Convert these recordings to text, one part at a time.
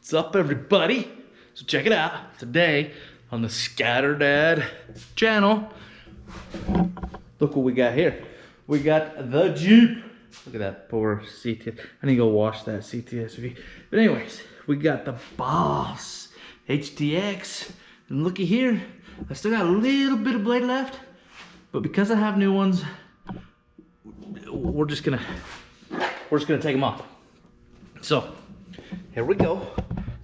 What's up, everybody? So check it out. Today on the Scatter Dad channel, look what we got here. We got the Jeep. Look at that poor CTS. I need to go wash that CTSV. But anyways, we got the Boss HTX. And looky here, I still got a little bit of blade left, but because I have new ones, we're just gonna take them off. So here we go.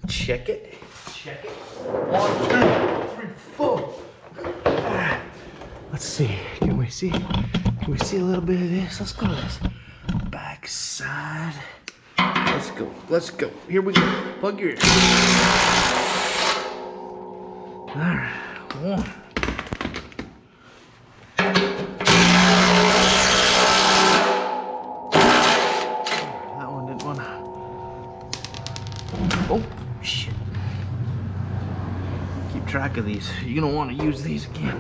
Check it. Check it. 1, 2, 3, 4. Let's see. Can we see? Can we see a little bit of this? Let's go to this back side. Let's go. Let's go. Here we go. Plug your ear. All right. 1. That one didn't want to. Oh, shit. Keep track of these. You're going to want to use these again.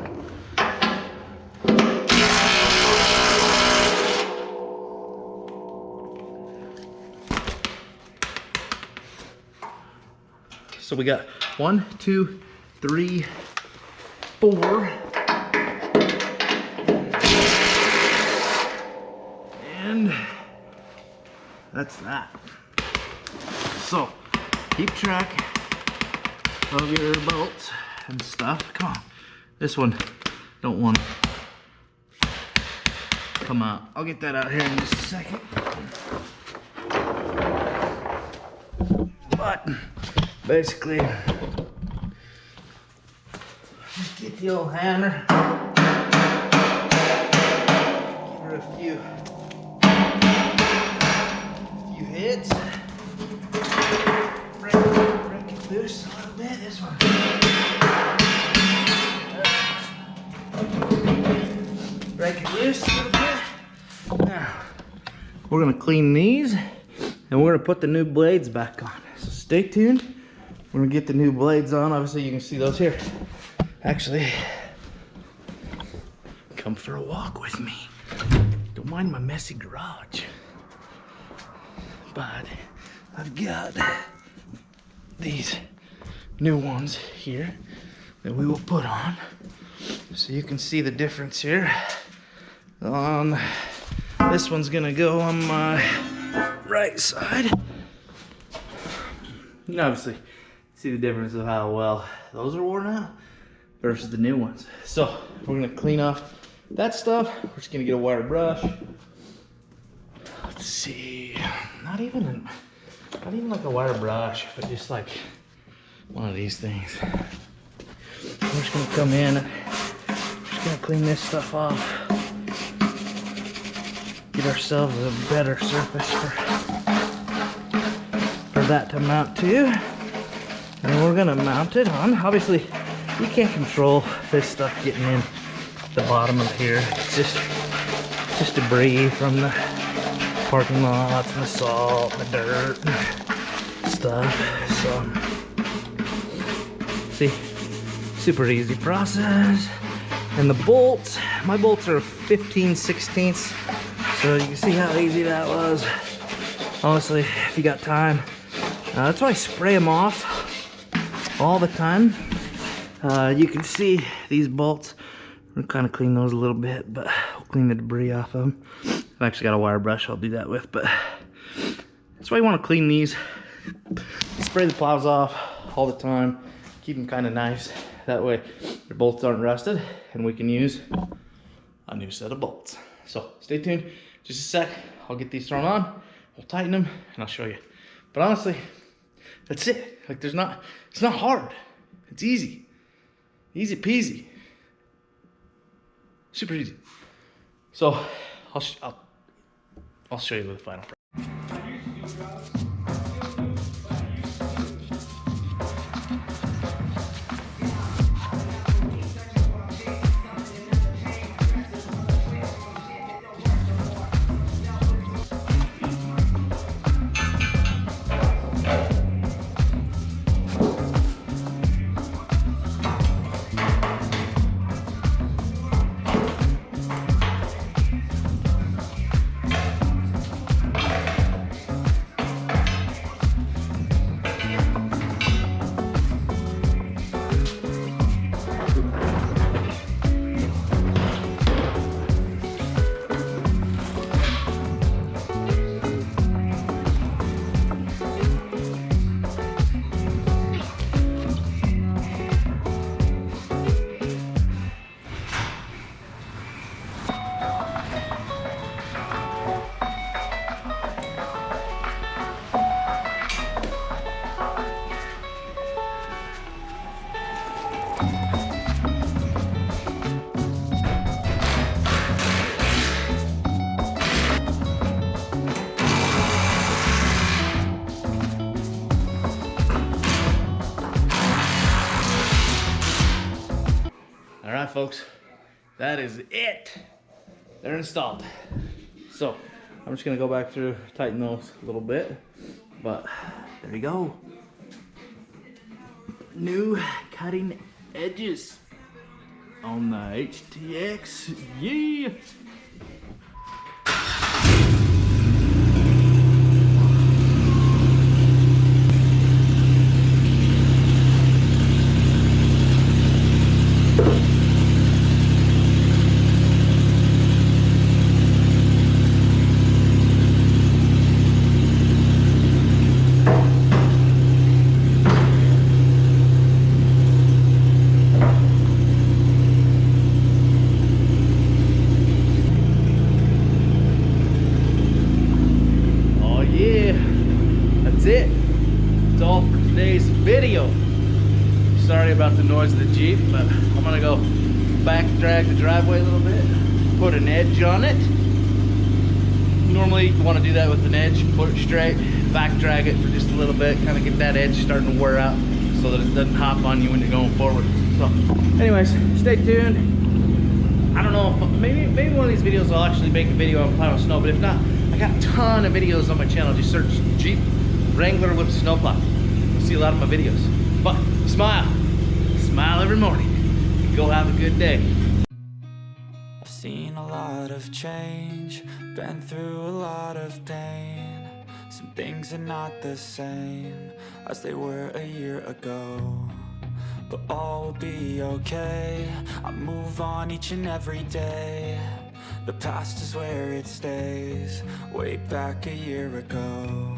So we got 1, 2, 3, 4. And that's that. So keep track of your bolts and stuff. Come on. This one don't want to come out. I'll get that out here in just a second. But basically, just get the old hammer. Give her a few hits. Break it loose a little bit. This one. Break it loose a little bit. Now, we're gonna clean these and we're gonna put the new blades back on. So stay tuned. We're gonna get the new blades on. Obviously, you can see those here. Actually, come for a walk with me. Don't mind my messy garage. But I've got these new ones here that we will put on. So you can see the difference here. This one's gonna go on my right side. And obviously, see the difference of how well those are worn out versus the new ones. So we're gonna clean off that stuff. We're just gonna get a wire brush. Let's see, not even like a wire brush, but just like one of these things. We're just gonna come in, just gonna clean this stuff off. Get ourselves a better surface for that to mount to. And we're gonna mount it on. Obviously, you can't control this stuff getting in the bottom of here. It's just debris from the parking lots and the salt, the dirt, and stuff. So, see, super easy process. And the bolts, my bolts are 15/16, so you can see how easy that was. Honestly, if you got time, that's why I spray them off all the time. You can see these bolts. We're gonna kind of clean those a little bit, but we'll clean the debris off of them. I've actually got a wire brush I'll do that with, but that's why you want to clean these. Spray the plows off all the time. Keep them kind of nice. That way your bolts aren't rusted and we can use a new set of bolts. So stay tuned. Just a sec. I'll get these thrown on. We'll tighten them and I'll show you. But honestly, that's it. Like it's not hard. It's easy. Easy peasy. Super easy. So I'll show you the final product. folks. That is it. They're installed. So I'm just gonna go back through, tighten those a little bit, but there you go. New cutting edges on the HTX. Yeah. It's all for today's video. Sorry about the noise of the Jeep, but I'm gonna go back drag the driveway a little bit, put an edge on it. Normally you want to do that with an edge, put it straight, back drag it for just a little bit, kind of get that edge starting to wear out so that it doesn't hop on you when you're going forward. So anyways, stay tuned. I don't know if maybe one of these videos I'll actually make a video on plowing snow, but if not, I got a ton of videos on my channel. Just search Jeep Wrangler with snowplow. You'll see a lot of my videos. But smile every morning. Go have a good day. I've seen a lot of change, been through a lot of pain. Some things are not the same as they were a year ago, but all will be okay. I move on each and every day. The past is where it stays, way back a year ago.